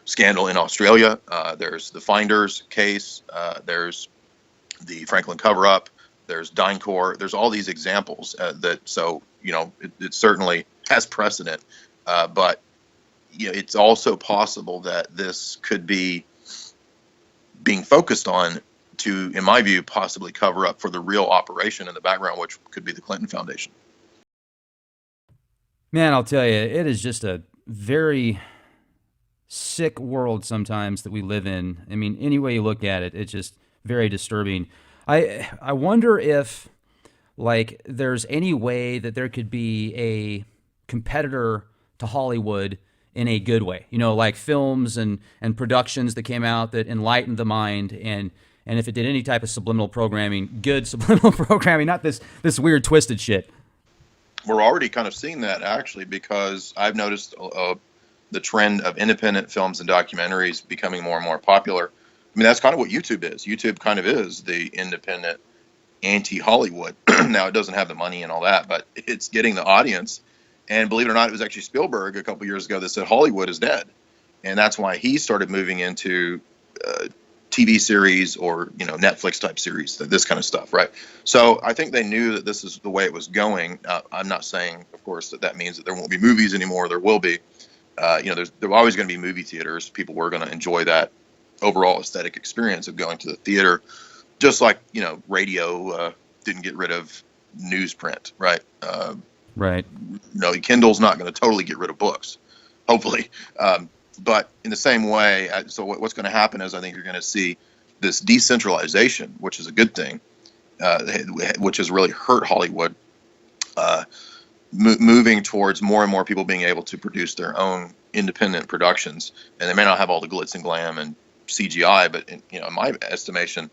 scandal in Australia. There's the Finders case. There's the Franklin cover-up. There's DynCorp. There's all these examples it certainly has precedent. But it's also possible that this could be being focused on to, in my view, possibly cover up for the real operation in the background, which could be the Clinton Foundation. Man, I'll tell you, it is just a very sick world sometimes that we live in. I mean, any way you look at it, it's just very disturbing. I wonder if, like, there's any way that there could be a competitor to Hollywood in a good way, like films and productions that came out that enlightened the mind, and if it did any type of subliminal programming, good subliminal programming, not this weird twisted shit. We're already kind of seeing that, actually, because I've noticed the trend of independent films and documentaries becoming more and more popular. I mean, that's kind of what YouTube is. YouTube kind of is the independent anti-Hollywood. Now, it doesn't have the money and all that, but it's getting the audience. And believe it or not, it was actually Spielberg a couple years ago that said Hollywood is dead. and that's why he started moving into TV series or Netflix type series, this kind of stuff, right? So I think they knew that this is the way it was going. I'm not saying, of course, that means that there won't be movies anymore. There will be. There are always going to be movie theaters. People were going to enjoy that overall aesthetic experience of going to the theater, just like radio didn't get rid of newsprint, right? Right. Kindle's not going to totally get rid of books, hopefully. But in the same way, so what's going to happen is I think you're going to see this decentralization, which is a good thing, which has really hurt Hollywood, moving towards more and more people being able to produce their own independent productions. And they may not have all the glitz and glam and CGI, but in my estimation,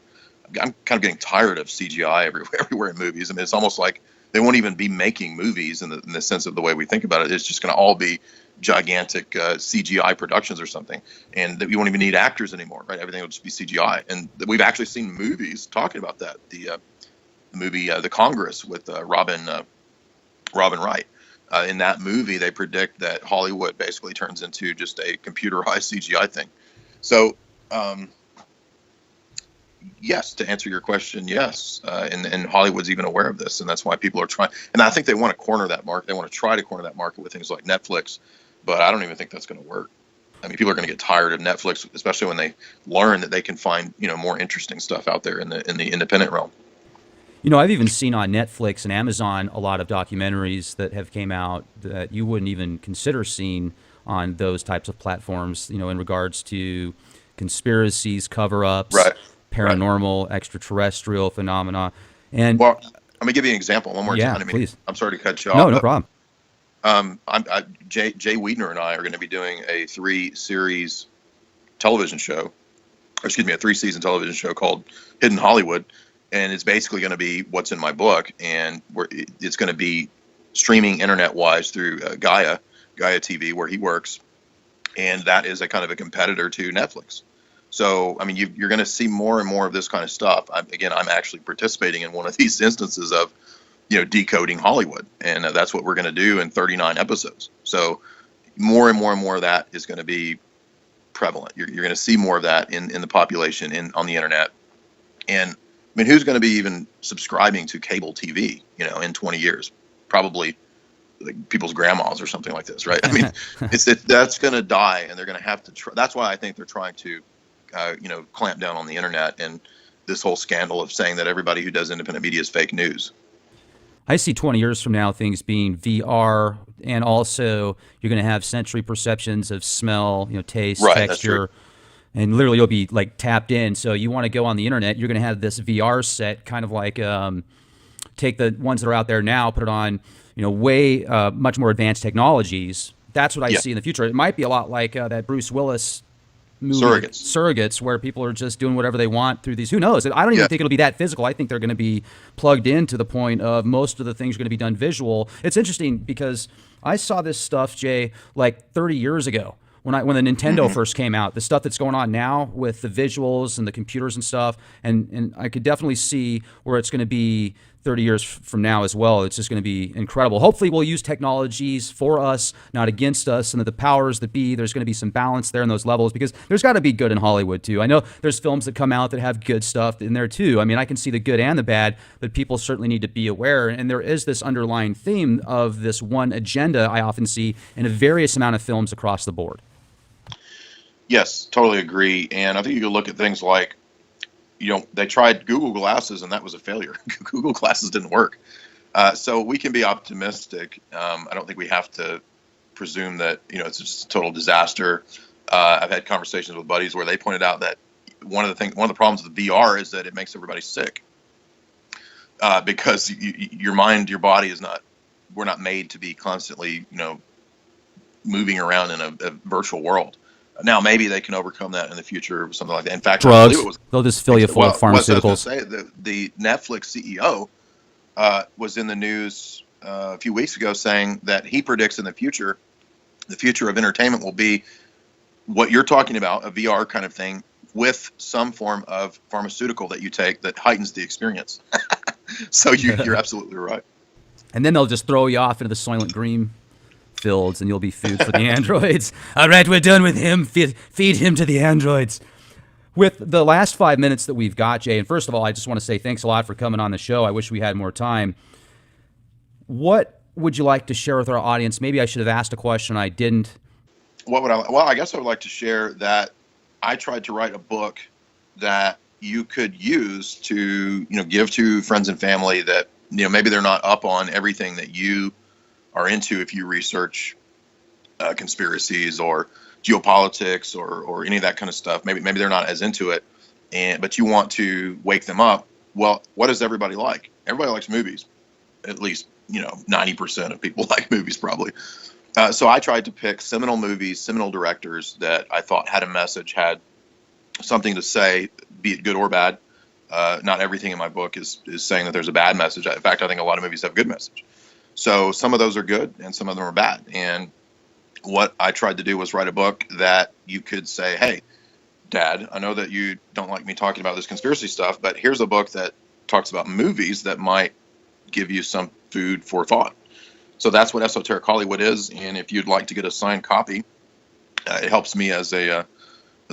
I'm kind of getting tired of CGI everywhere in movies. I mean, it's almost like they won't even be making movies in the sense of the way we think about it. It's just going to all be gigantic CGI productions or something, and that we won't even need actors anymore, right? Everything will just be CGI. And we've actually seen movies talking about that. The movie The Congress with Robin Wright. In that movie, they predict that Hollywood basically turns into just a computerized CGI thing. So, yes, to answer your question, yes. And Hollywood's even aware of this, and that's why people are trying. And I think they want to corner that market. They want to try to corner that market with things like Netflix, but I don't even think that's going to work. I mean, people are going to get tired of Netflix, especially when they learn that they can find more interesting stuff out there in the independent realm. I've even seen on Netflix and Amazon a lot of documentaries that have came out that you wouldn't even consider seeing on those types of platforms, in regards to conspiracies, cover-ups, right, paranormal, extraterrestrial phenomena. And well, I'm going to give you an example one more time. Please. I'm sorry to cut you off. No problem. Jay Wiedner and I are going to be doing a 3-series television show, a 3-season television show called Hidden Hollywood. And it's basically going to be what's in my book, and it's going to be streaming internet-wise through Gaia TV, where he works, and that is a kind of a competitor to Netflix. So, I mean, you're going to see more and more of this kind of stuff. I'm actually participating in one of these instances of, decoding Hollywood, and that's what we're going to do in 39 episodes. So, more and more and more of that is going to be prevalent. You're going to see more of that in the population on the internet, and I mean, who's going to be even subscribing to cable TV, in 20 years? Probably like people's grandmas or something like this, right? I mean, that's going to die, and they're going to have to. That's why I think they're trying to, clamp down on the internet and this whole scandal of saying that everybody who does independent media is fake news. I see 20 years from now things being VR, and also you're going to have sensory perceptions of smell, taste, right, texture. And literally you'll be like tapped in. So you want to go on the internet, you're going to have this VR set, kind of like take the ones that are out there now, put it on, way much more advanced technologies. That's what I see in the future. It might be a lot like that Bruce Willis movie, Surrogates, where people are just doing whatever they want through these. Who knows? I don't even think it'll be that physical. I think they're going to be plugged in to the point of most of the things are going to be done visual. It's interesting because I saw this stuff, Jay, like 30 years ago. When the Nintendo first came out, the stuff that's going on now with the visuals and the computers and stuff, and I could definitely see where it's going to be 30 years from now as well. It's just going to be incredible. Hopefully we'll use technologies for us, not against us, and that the powers that be, there's going to be some balance there in those levels, because there's got to be good in Hollywood too. I know there's films that come out that have good stuff in there too. I mean, I can see the good and the bad, but people certainly need to be aware. And there is this underlying theme of this one agenda I often see in a various amount of films across the board. Yes, totally agree. And I think you can look at things like, they tried Google Glasses and that was a failure. Google Glasses didn't work. So we can be optimistic. I don't think we have to presume that, it's just a total disaster. I've had conversations with buddies where they pointed out that one of the problems with VR is that it makes everybody sick. Because your mind, your body we're not made to be constantly, moving around in a virtual world. Now, maybe they can overcome that in the future or something like that. In fact, drugs. They'll just fill you full of pharmaceuticals. The Netflix CEO was in the news a few weeks ago saying that he predicts in the future of entertainment will be what you're talking about, a VR kind of thing, with some form of pharmaceutical that you take that heightens the experience. So you're absolutely right. And then they'll just throw you off into the Soylent Green fields, and you'll be food for the androids. All right, we're done with him. Feed him to the androids. With the last 5 minutes that we've got, Jay, and first of all, I just want to say thanks a lot for coming on the show. I wish we had more time. What would you like to share with our audience? Maybe I should have asked a question I didn't. Well, I guess I would like to share that I tried to write a book that you could use to, give to friends and family that, maybe they're not up on everything that you are into if you research conspiracies or geopolitics or any of that kind of stuff. Maybe they're not as into it, but you want to wake them up. Well, what does everybody like? Everybody likes movies. At least, 90% of people like movies probably. So I tried to pick seminal movies, seminal directors that I thought had a message, had something to say, be it good or bad. Not everything in my book is saying that there's a bad message. In fact, I think a lot of movies have a good message. So some of those are good and some of them are bad. And what I tried to do was write a book that you could say, hey, Dad, I know that you don't like me talking about this conspiracy stuff, but here's a book that talks about movies that might give you some food for thought. So that's what Esoteric Hollywood is. And if you'd like to get a signed copy, it helps me as a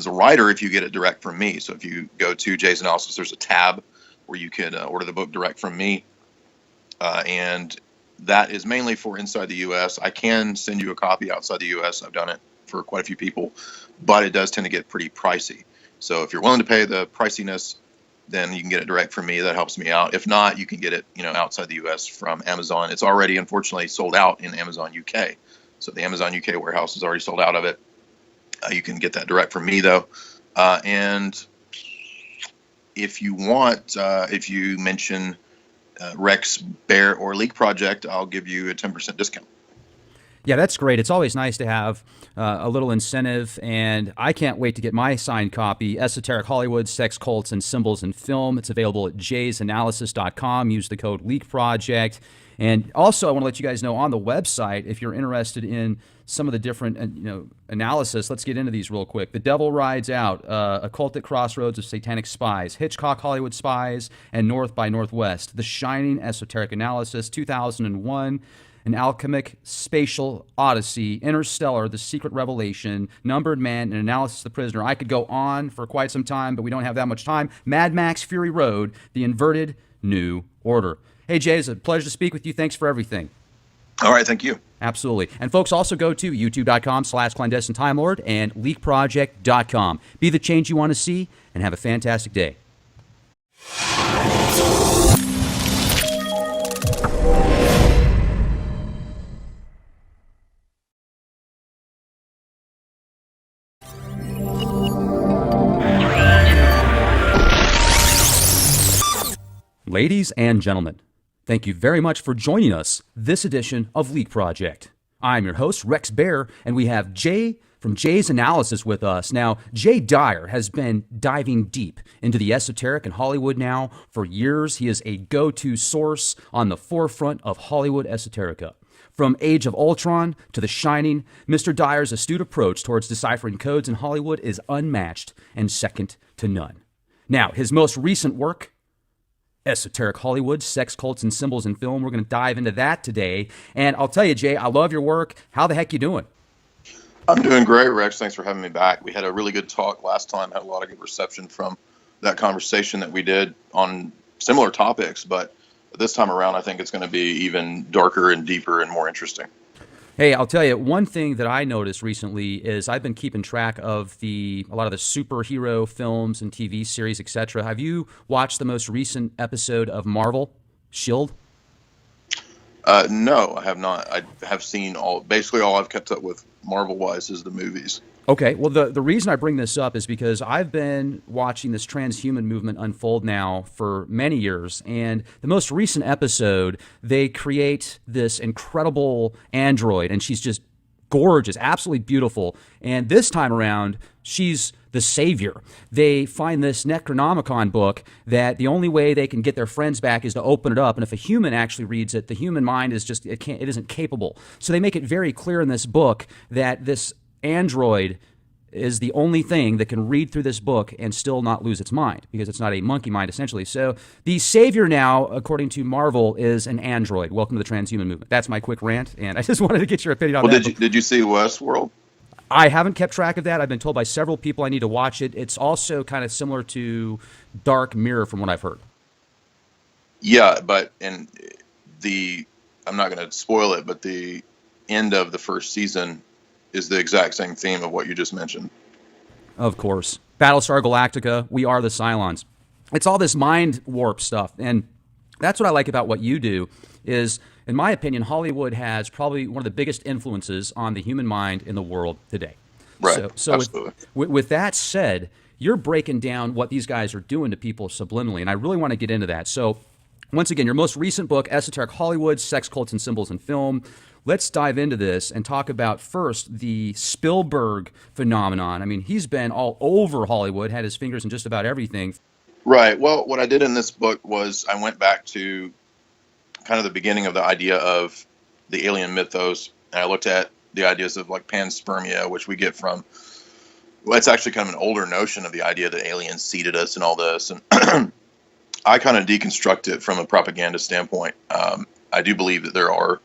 writer if you get it direct from me. So if you go to Jay's Analysis, there's a tab where you can order the book direct from me. And that is mainly for inside the U.S. I can send you a copy outside the U.S. I've done it for quite a few people, but it does tend to get pretty pricey. So if you're willing to pay the priciness, then you can get it direct from me. That helps me out. If not, you can get it, outside the U.S. from Amazon. It's already, unfortunately, sold out in Amazon UK. So the Amazon UK warehouse is already sold out of it. You can get that direct from me, though. And if you want, if you mention Rex, Bear, or Leak Project, I'll give you a 10% discount. Yeah, that's great. It's always nice to have a little incentive, and I can't wait to get my signed copy, Esoteric Hollywood, Sex, Cults, and Symbols in Film. It's available at jaysanalysis.com. Use the code LEAKPROJECT. And also, I want to let you guys know on the website, if you're interested in some of the different analysis, let's get into these real quick. The Devil Rides Out, Occultic Crossroads of Satanic Spies, Hitchcock Hollywood Spies, and North by Northwest. The Shining Esoteric Analysis, 2001. An Alchemic Spatial Odyssey, Interstellar, The Secret Revelation, Numbered Man, and Analysis of the Prisoner. I could go on for quite some time, but we don't have that much time. Mad Max Fury Road, The Inverted New Order. Hey, Jay, it's a pleasure to speak with you. Thanks for everything. All right, thank you. Absolutely. And folks, also go to youtube.com/clandestine Time Lord and leakproject.com. Be the change you want to see, and have a fantastic day. Ladies and gentlemen, thank you very much for joining us this edition of Leak Project. I'm your host, Rex Bear, and we have Jay from Jay's Analysis with us. Now, Jay Dyer has been diving deep into the esoteric in Hollywood now for years. He is a go-to source on the forefront of Hollywood Esoterica. From Age of Ultron to The Shining, Mr. Dyer's astute approach towards deciphering codes in Hollywood is unmatched and second to none. Now, his most recent work, Esoteric Hollywood, Sex, Cults, and Symbols in Film. We're going to dive into that today. And I'll tell you, Jay, I love your work. How the heck you doing? I'm doing great, Rex. Thanks for having me back. We had a really good talk last time. Had a lot of good reception from that conversation that we did on similar topics. But this time around, I think it's going to be even darker and deeper and more interesting. Hey, I'll tell you, one thing that I noticed recently is I've been keeping track of a lot of the superhero films and TV series, etc. Have you watched the most recent episode of Marvel, S.H.I.E.L.D.? No, I have not. I have seen basically all I've kept up with Marvel-wise is the movies. Okay, well, the reason I bring this up is because I've been watching this transhuman movement unfold now for many years, and the most recent episode, they create this incredible android, and she's just gorgeous, absolutely beautiful, and this time around, she's the savior. They find this Necronomicon book that the only way they can get their friends back is to open it up, and if a human actually reads it, the human mind is just, it isn't capable. So they make it very clear in this book that this android is the only thing that can read through this book and still not lose its mind, because it's not a monkey mind, essentially. So the savior now, according to Marvel, is an android. Welcome to the transhuman movement. That's my quick rant, and I just wanted to get your opinion on Well, that. did you see Westworld? I haven't kept track of that. I've been told by several people I need to watch it. It's also kind of similar to Dark Mirror, from what I've heard. Yeah, but I'm not going to spoil it, but the end of the first season is the exact same theme of what you just mentioned. Of course. Battlestar Galactica, We Are the Cylons. It's all this mind warp stuff. And that's what I like about what you do is, in my opinion, Hollywood has probably one of the biggest influences on the human mind in the world today. Right. So Absolutely. with that said, you're breaking down what these guys are doing to people subliminally, and I really want to get into that. So once again, your most recent book, Esoteric Hollywood, Sex, Cults, and Symbols in Film. Let's dive into this and talk about first the Spielberg phenomenon. I mean, he's been all over Hollywood, had his fingers in just about everything. Right. Well, what I did in this book was I went back to kind of the beginning of the idea of the alien mythos, and I looked at the ideas of like panspermia, which we get from, well, it's actually kind of an older notion of the idea that aliens seeded us and all this. And I kind of deconstruct it from a propaganda standpoint. I do believe that there are,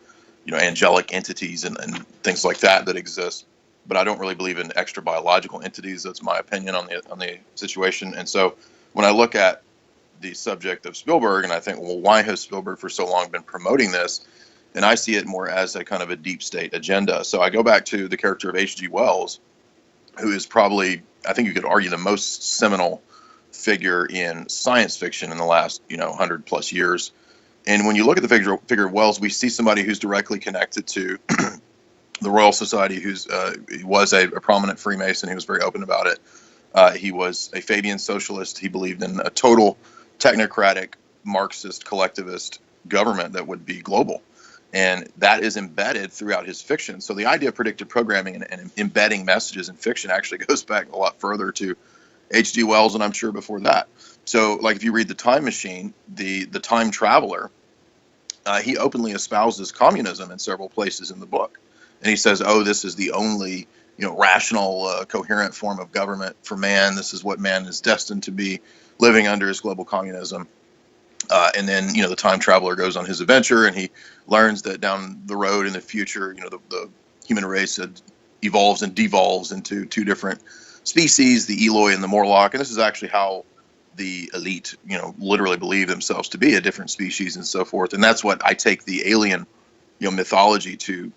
angelic entities and things like that exist, but I don't really believe in extra biological entities. That's my opinion on the situation. And so when I look at the subject of Spielberg, and I think, well, why has Spielberg for so long been promoting this? And I see it more as a kind of a deep state agenda. So I go back to the character of H.G. Wells, who is probably, I think you could argue, the most seminal figure in science fiction in the last 100 plus years. And when you look at the figure of Wells, we see somebody who's directly connected to the Royal Society, he was a prominent Freemason. He was very open about it. He was a Fabian socialist. He believed in a total technocratic Marxist collectivist government that would be global, and that is embedded throughout his fiction. So the idea of predictive programming and embedding messages in fiction actually goes back a lot further to H.G. Wells, and I'm sure before that. So, like, if you read The Time Machine, the time traveler, he openly espouses communism in several places in the book, and he says, "Oh, this is the only rational, coherent form of government for man. This is what man is destined to be, living under is global communism." And then, the time traveler goes on his adventure, and he learns that down the road in the future, the human race evolves and devolves into two different species, the Eloi and the Morlock. And this is actually how the elite, literally believe themselves to be a different species and so forth. And that's what I take the alien, mythology to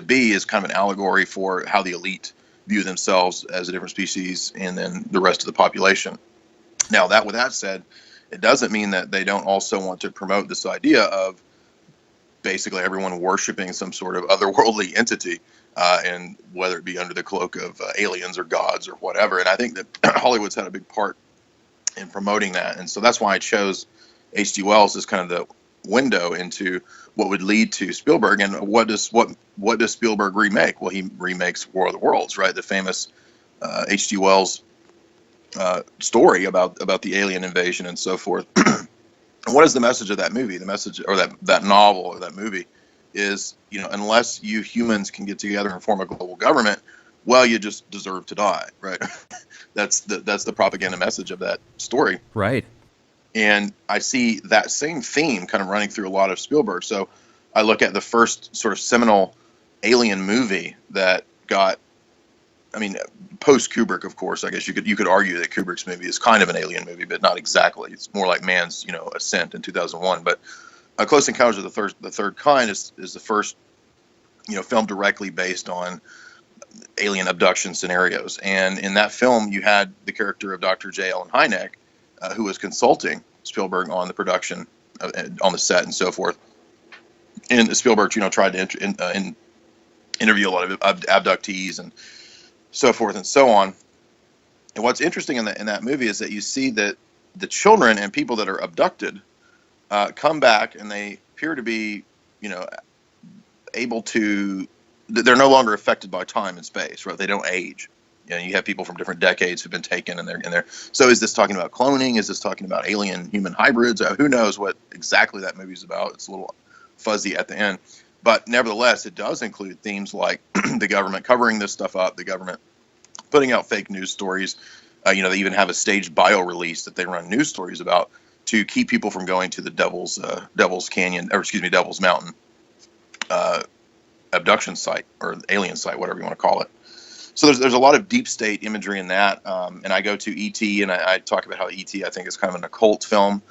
be, is kind of an allegory for how the elite view themselves as a different species and then the rest of the population. Now, with that said, it doesn't mean that they don't also want to promote this idea of basically everyone worshiping some sort of otherworldly entity, and whether it be under the cloak of aliens or gods or whatever. And I think that Hollywood's had a big part in promoting that. And so that's why I chose H.G. Wells as kind of the window into what would lead to Spielberg. And what does Spielberg remake? Well, he remakes War of the Worlds, right? The famous H.G. Wells story about the alien invasion and so forth. And what is the message of that movie? The message, or that novel or that movie, is, unless you humans can get together and form a global government, well, you just deserve to die, right? That's the propaganda message of that story. Right. And I see that same theme kind of running through a lot of Spielberg. So I look at the first sort of seminal alien movie that got, post Kubrick, of course. I guess you could argue that Kubrick's movie is kind of an alien movie, but not exactly. It's more like man's, ascent in 2001. But Close Encounters of the Third Kind is the first, film directly based on alien abduction scenarios. And in that film, you had the character of Dr. J. Allen Hynek, who was consulting Spielberg on the production, on the set and so forth. And Spielberg, tried to interview a lot of abductees and so forth and so on. And what's interesting in that movie is that you see that the children and people that are abducted come back, and they appear to be, able to. They're no longer affected by time and space, right? They don't age. You have people from different decades who've been taken, and they're. So is this talking about cloning? Is this talking about alien human hybrids? Who knows what exactly that movie's about? It's a little fuzzy at the end, but nevertheless, it does include themes like the government covering this stuff up, the government putting out fake news stories. You know, they even have a staged bio release that they run news stories about to keep people from going to the Devil's Canyon, or excuse me, Devil's Mountain abduction site or alien site, whatever you want to call it. So there's a lot of deep state imagery in that. And I go to E.T. and I talk about how E.T. I think is kind of an occult film.